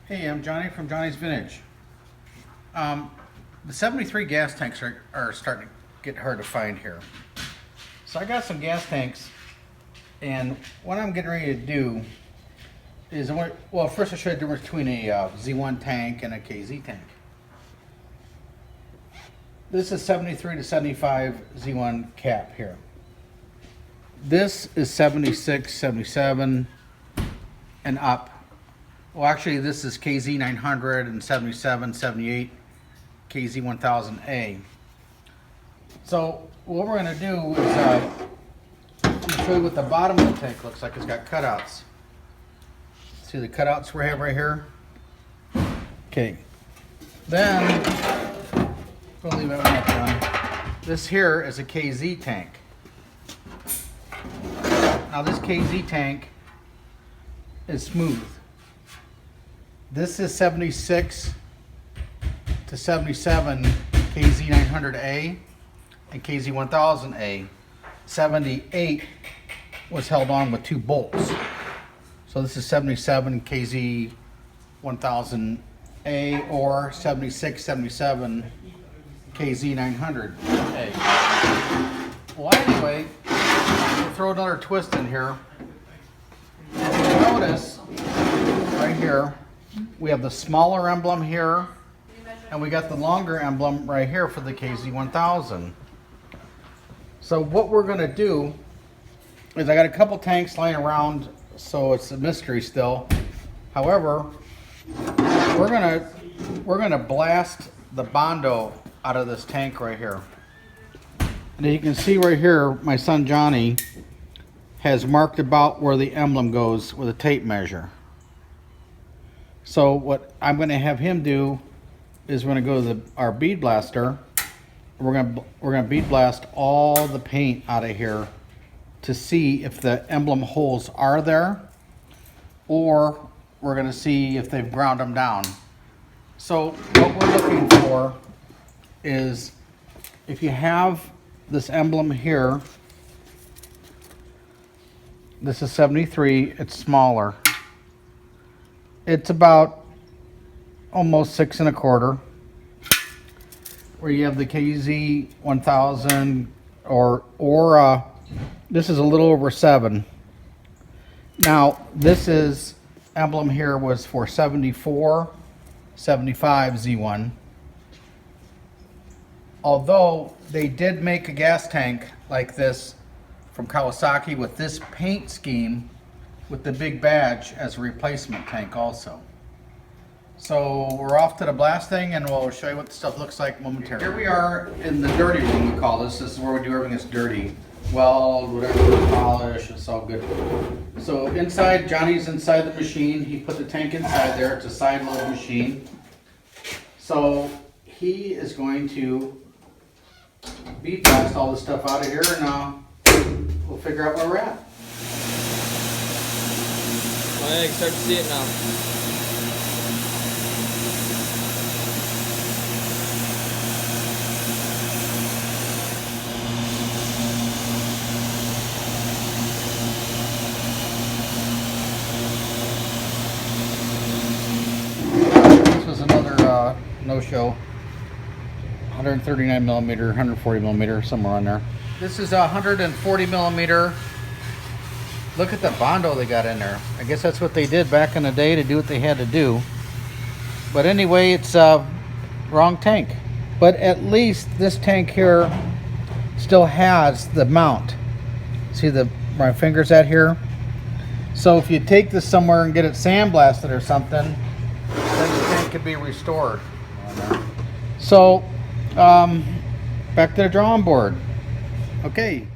Hey, I'm Johnny from Johnny's Vintage. The 73 gas tanks are starting to get hard to find here. So I got some gas tanks, and what I'm getting ready to do is, well, first I'll show you the difference between a Z1 tank and a KZ tank. This is 73 to 75 Z1 cap here. This is 76, 77 and up. Well, actually, this is KZ900 and 77, 78, KZ1000A. So what we're going to do is show you what the bottom of the tank looks like. It's got cutouts. See the cutouts we have right here? Okay. Then, we'll leave it like that. This here is a KZ tank. Now this KZ tank is smooth. This is 76 to 77 KZ900A and KZ1000A. 78 was held on with 2 bolts. So this is 77 KZ1000A or 76, 77 KZ900A. Well, anyway, we'll throw another twist in here. Notice right here, we have the smaller emblem here, and we got the longer emblem right here for the KZ1000. So what we're going to do is, I got a couple tanks laying around, so it's a mystery still. However, we're gonna blast the Bondo out of this tank right here. And as you can see right here, my son Johnny has marked about where the emblem goes with a tape measure. So what I'm going to have him do is we're going to go to our bead blaster. We're going to bead blast all the paint out of here to see if the emblem holes are there, or we're going to see if they've ground them down. So what we're looking for is, if you have this emblem here, this is 73, it's smaller. It's about almost 6 1/4. Where you have the KZ1000 or this is a little over 7. Now this is emblem here was for 74, 75 Z1. Although they did make a gas tank like this from Kawasaki with this paint scheme with the big badge as a replacement tank also. So we're off to the blasting, and we'll show you what the stuff looks like momentarily. Here we are in the dirty room, we call this. This is where we do everything that's dirty. Weld, whatever, polish, it's all good. So inside, Johnny's inside the machine. He put the tank inside there. It's a side load machine. So he is going to bead blast all this stuff out of here, and we'll figure out where we're at. Oh yeah, you can start to see it now. This was another no-show. 139 millimeter, 140 millimeter, somewhere on there. This is a 140 millimeter. Look at the Bondo they got in there. I guess that's what they did back in the day to do what they had to do. But anyway, it's wrong tank. But at least this tank here still has the mount. See where my finger's at here? So if you take this somewhere and get it sandblasted or something, then the tank could be restored. So back to the drawing board. Okay.